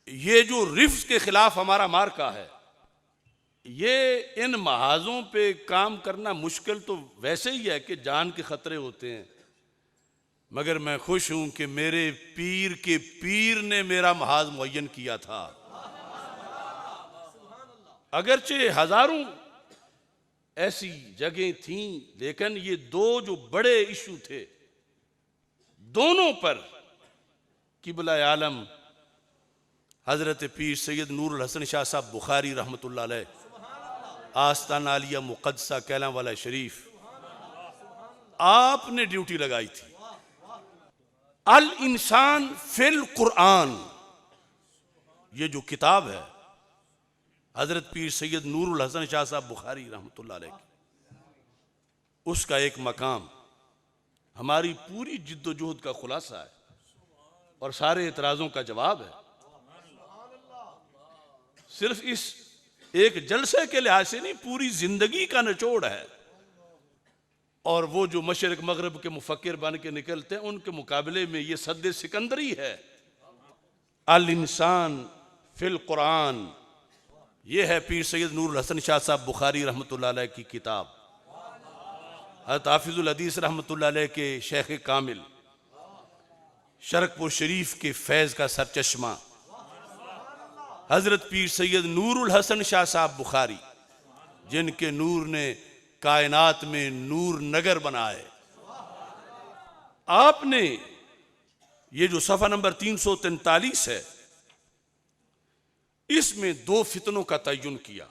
ये जो रिफ्स के खिलाफ हमारा मार्का है, ये इन महाजों पे काम करना मुश्किल तो वैसे ही है कि जान के खतरे होते हैं, मगर मैं खुश हूं कि मेरे पीर के पीर ने मेरा महाज मुअय्यन किया था। अगरचे हजारों ऐसी जगह थीं, लेकिन ये दो जो बड़े इशू थे, दोनों पर किबला आलम हजरत पीर सैयद नूरुल हसन शाह साहब बुखारी रहमतुल्लाह अलैह, आस्ताना आलिया मुक़द्दसा कैलांवाला शरीफ, आपने ड्यूटी लगाई थी। अल इंसान फिल कुरान, ये जो किताब है हजरत पीर सैयद नूरुल हसन शाह साहब बुखारी रहमतुल्लाह अलैह, उसका एक मकाम हमारी पूरी जिद्दोजहद का खुलासा है और सारे एतराज़ों का जवाब है। सिर्फ इस एक जलसे के लिहाज से नहीं, पूरी जिंदगी का निचोड़ है। और वो जो मशरिक मगरब के मुफक्किर बन के निकलते हैं, उनके मुकाबले में ये सद्दे सिकंदरी है। अल इंसान फिल कुरान, ये है पीर सैयद नूरुल हसन शाह साहब बुखारी रहमतुल्लाह अलैह की किताब। हज़रत हाफिजुल हदीस रहमतुल्लाह अलैह के शेख कामिल, शरकपुर शरीफ के फैज़ का सरचश्मा हजरत पीर सैयद नूरुल हसन शाह साहब बुखारी, जिनके नूर ने कायनात में नूर नगर बनाए। आपने ये जो सफ़ा नंबर 343 है, इसमें दो फितनों का तय्युन किया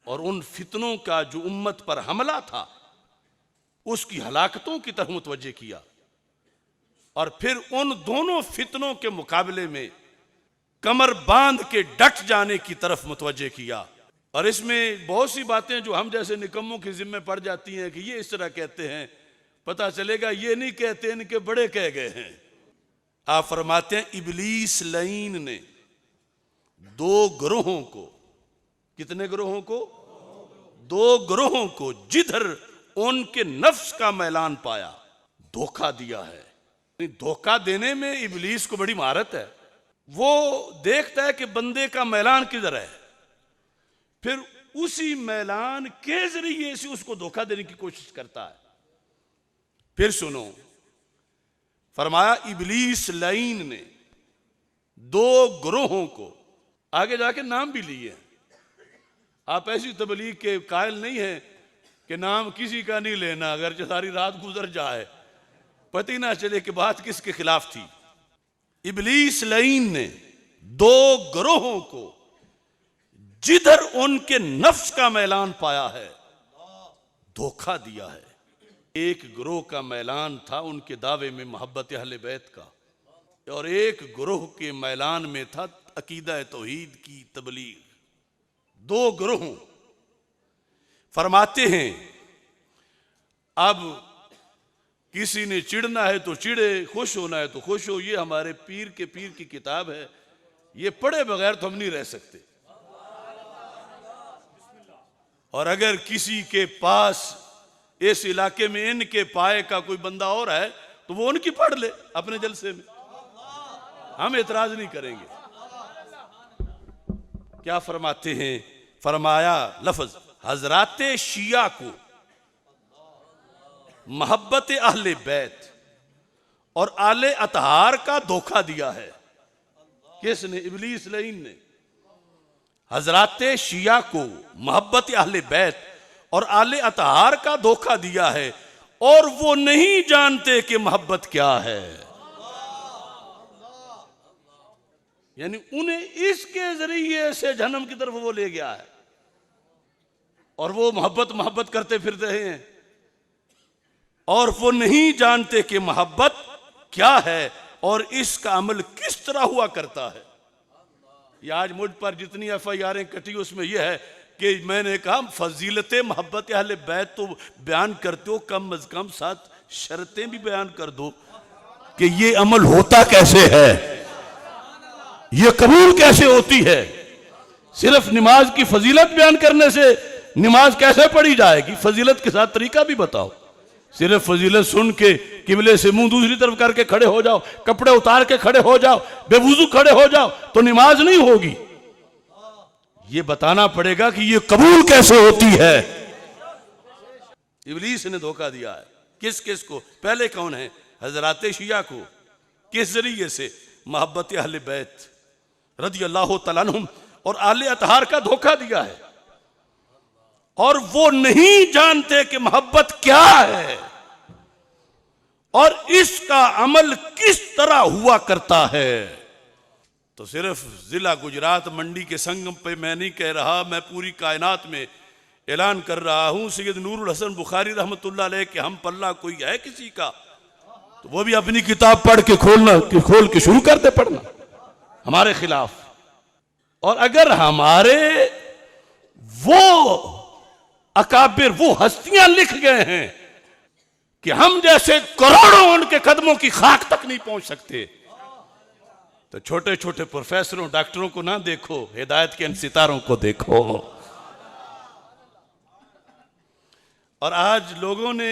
और उन फितनों का जो उम्मत पर हमला था उसकी हलाकतों की तरफ मुतवज्जे किया, और फिर उन दोनों फितनों के मुकाबले में कमर बांध के डट जाने की तरफ मुतवज्जे किया। और इसमें बहुत सी बातें जो हम जैसे निकम्मों के जिम्मे पड़ जाती हैं कि ये इस तरह कहते हैं, पता चलेगा ये नहीं कहते, इनके बड़े कह गए हैं। आप फरमाते हैं इबलीस लईन ने दो ग्रोहों को, कितने ग्रोहों को? दो ग्रोहों को, जिधर उनके नफ्स का मैलान पाया, धोखा दिया है। धोखा देने में इबलीस को बड़ी महारत है। वो देखता है कि बंदे का मैलान किधर है, फिर उसी मैलान के जरिए से उसको धोखा देने की कोशिश करता है। फिर सुनो, फरमाया इबलीस लईन ने दो ग्रोहों को, आगे जाके नाम भी लिए। आप ऐसी तबलीग के कायल नहीं है कि नाम किसी का नहीं लेना, अगर सारी रात गुजर जाए पता ही ना चले कि बात किसके खिलाफ थी। इबलीस लईन ने दो ग्रोहों को, जिधर उनके नफ्स का मैलान पाया है, धोखा दिया है। एक ग्रोह का मैलान था उनके दावे में मोहब्बत अहले बैत का, और एक ग्रोह के मैलान में था अकीदा तौहीद की तबलीग। दो ग्रोह। फरमाते हैं अब किसी ने चिढ़ना है तो चिढ़े, खुश होना है तो खुश हो। ये हमारे पीर के पीर की किताब है, ये पढ़े बगैर तो हम नहीं रह सकते। और अगर किसी के पास इस इलाके में इनके पाए का कोई बंदा और है तो वो उनकी पढ़ ले अपने जलसे में, हम एतराज नहीं करेंगे। क्या फरमाते हैं? फरमाया लफ्ज हजराते शिया को मोहब्बत अहले बैत और आले अतहार का धोखा दिया है। किसने? इबलीस लईन ने। हजराते शिया को मोहब्बत अहले बैत और आले अतहार का धोखा दिया है, और वो नहीं जानते कि मोहब्बत क्या है। यानी उन्हें इसके जरिए से जहन्नम की तरफ वो ले गया है, और वो मोहब्बत करते फिरते हैं, और वो नहीं जानते कि मोहब्बत क्या है और इसका अमल किस तरह हुआ करता है। ये आज मुझ पर जितनी FIR कटी उसमें यह है कि मैंने कहा फजीलत मोहब्बत अहले बैत तो बयान करते हो, कम अज कम 7 शर्तें भी बयान कर दो कि ये अमल होता कैसे है, ये कबूल कैसे होती है। सिर्फ नमाज की फजीलत बयान करने से नमाज कैसे पढ़ी जाएगी, फजीलत के साथ तरीका भी बताओ। सिर्फ फजीलत सुन के किबले से मुंह दूसरी तरफ करके खड़े हो जाओ, कपड़े उतार के खड़े हो जाओ, बेवुजू खड़े हो जाओ तो नमाज नहीं होगी। ये बताना पड़ेगा कि ये कबूल कैसे होती है। इब्लीस ने धोखा दिया है। किस किस को? पहले कौन है? हजरात शिया को। किस जरिए से? मोहब्बत अहले बैत रज़ी अल्लाह तआला अन्हुम और आले अतहार का धोखा दिया है। और वो नहीं जानते कि मोहब्बत क्या है और इसका अमल किस तरह हुआ करता है। तो सिर्फ जिला गुजरात मंडी के संगम पे मैं नहीं कह रहा, मैं पूरी कायनात में ऐलान कर रहा हूं। सैयद नूरुल हसन बुखारी रहमतुल्लाह अलैह के हम पल्ला कोई है किसी का, तो वो भी अपनी किताब पढ़ के खोल के शुरू कर दे पढ़ना हमारे खिलाफ। और अगर हमारे वो अकाबिर, वो हस्तियां लिख गए हैं कि हम जैसे करोड़ों उनके कदमों की खाक तक नहीं पहुंच सकते, तो छोटे छोटे प्रोफेसरों डॉक्टरों को ना देखो, हिदायत के इन सितारों को देखो। और आज लोगों ने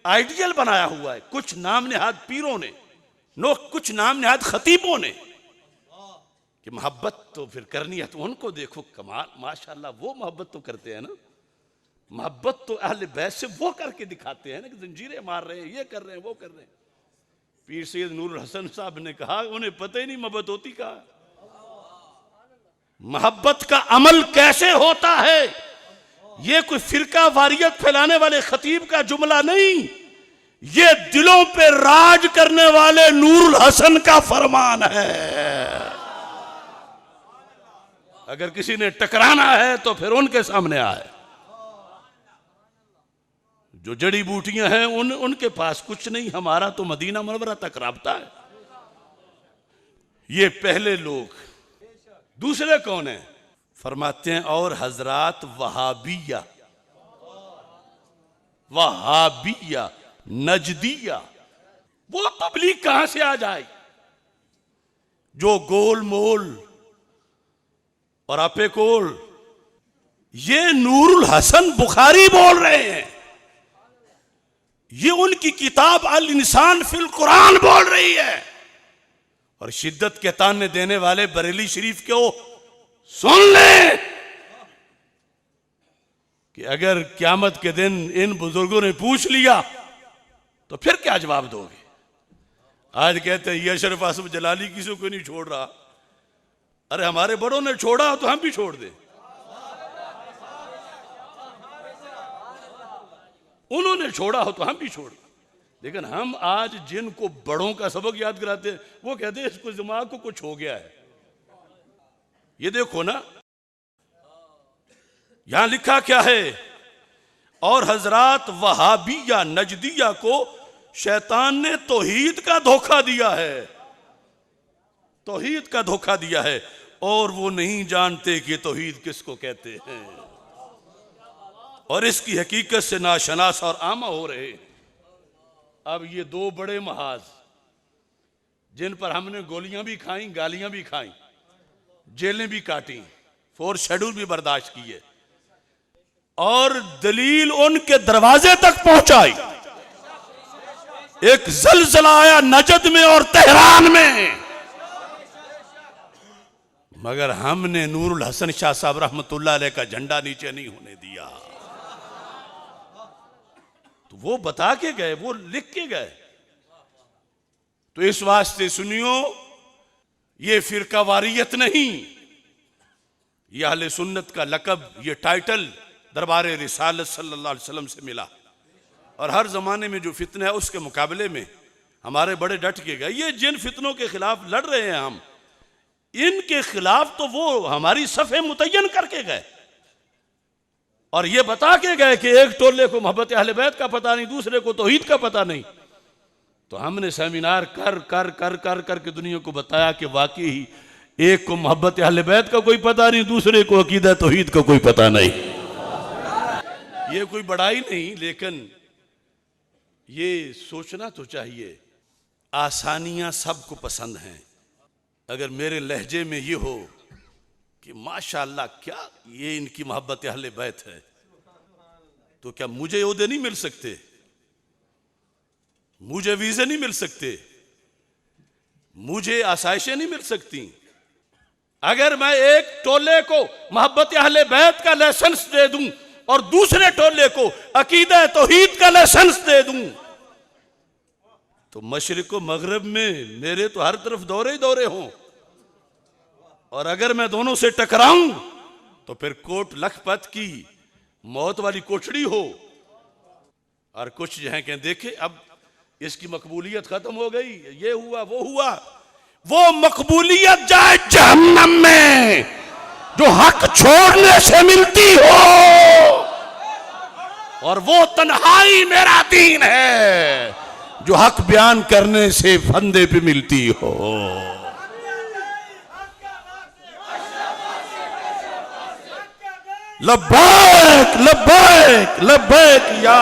आइडियल बनाया हुआ है, कुछ नाम नेहाद पीरों ने, कुछ नाम नेहाद खतीबों ने, कि मोहब्बत तो फिर करनी है तो उनको देखो, कमाल माशाल्लाह वो मोहब्बत तो करते हैं ना। मोहब्बत तो अहले बैत से वो करके दिखाते हैं ना, कि जंजीरें मार रहे हैं, ये कर रहे हैं, वो कर रहे हैं। पीर सैयद नूरुल हसन साहब ने कहा उन्हें पता ही नहीं मोहब्बत होती का। मोहब्बत का अमल कैसे होता है, ये कोई फिरका वारियत फैलाने वाले खतीब का जुमला नहीं, ये दिलों पे राज करने वाले नूरुल हसन का फरमान है। अगर किसी ने टकराना है तो फिर उनके सामने आए। जो जड़ी बूटियां हैं उनके पास कुछ नहीं, हमारा तो मदीना मुनव्वरा तक राब्ता है। ये पहले लोग। दूसरे कौन है? फरमाते हैं और हजरात वहाबिया, वहाबिया नजदिया। वो तबलीग कहां से आ जाए जो गोल मोल और आपे कोल। ये नूरुल हसन बुखारी बोल रहे हैं, ये उनकी किताब अल इंसान फिल कुरान बोल रही है। और शिद्दत के ताने देने वाले बरेली शरीफ को सुन ले कि अगर क्यामत के दिन इन बुजुर्गों ने पूछ लिया तो फिर क्या जवाब दोगे। आज कहते हैं ये अशरफ आसिफ जलाली किसी को नहीं छोड़ रहा। अरे हमारे बड़ों ने छोड़ा तो हम भी छोड़ दें। उन्होंने छोड़ा हो तो हम भी छोड़। लेकिन हम आज जिनको बड़ों का सबक याद कराते हैं वो कहते हैं इसको दिमाग को कुछ हो गया है। ये देखो ना यहां लिखा क्या है, और हजरात वहाबिया नजदिया को शैतान ने तौहीद का धोखा दिया है, तौहीद का धोखा दिया है, और वो नहीं जानते कि तौहीद किसको कहते हैं, और इसकी हकीकत से नाशनास और आमा हो रहे। अब ये दो बड़े महाज जिन पर हमने गोलियां भी खाई, गालियां भी खाई, जेलें भी काटी, 4 शेड्यूल भी बर्दाश्त किए, और दलील उनके दरवाजे तक पहुंचाई। एक जलजला आया नजद में और तेहरान में, मगर हमने नूरुल हसन शाह साहब रहमतुल्लाह अलैह का झंडा नीचे नहीं होने दिया। तो वो बता के गए, वो लिख के गए। तो इस वास्ते सुनियो, ये फिरका वारियत नहीं, ये अहले सुन्नत का लकब, ये टाइटल दरबार रिसालत सल्लल्लाहु अलैहि वसल्लम से मिला। और हर जमाने में जो फितना है उसके मुकाबले में हमारे बड़े डट के गए। ये जिन फितनों के खिलाफ लड़ रहे हैं हम, इनके खिलाफ तो वो हमारी सफ़े मुतय्यन करके गए और ये बता के गए कि एक टोले को मोहब्बत अहले बैत का पता नहीं, दूसरे को तौहीद का पता नहीं। तो हमने सेमिनार कर कर कर कर कर के दुनिया को बताया कि वाकई ही एक को मोहब्बत अहले बैत का कोई पता नहीं, दूसरे को अकीदा तौहीद का कोई पता नहीं। ये कोई बड़ाई नहीं, लेकिन ये सोचना तो चाहिए आसानियां सबको पसंद हैं। अगर मेरे लहजे में ये हो कि माशाअल्लाह क्या ये इनकी मोहब्बत अहले बैत है, तो क्या मुझे ओहदे नहीं मिल सकते? मुझे वीजे नहीं मिल सकते, मुझे आसाइशें नहीं मिल सकती। अगर मैं एक टोले को मोहब्बत अहले बैत का लाइसेंस दे दूं और दूसरे टोले को अकीदा तौहीद का लाइसेंस दे दूं, तो मशरिक व मगरब में मेरे तो हर तरफ दौरे ही दौरे हों। और अगर मैं दोनों से टकराऊं तो फिर कोट लखपत की मौत वाली कोठड़ी हो। और कुछ जो है कहें देखे अब इसकी मकबूलियत खत्म हो गई, ये हुआ वो हुआ। वो मकबूलियत जाए जहन्नम में जो हक छोड़ने से मिलती हो, और वो तन्हाई मेरा दीन है जो हक बयान करने से फंदे पे मिलती हो। लब्बैक लब्बैक लब्बैक या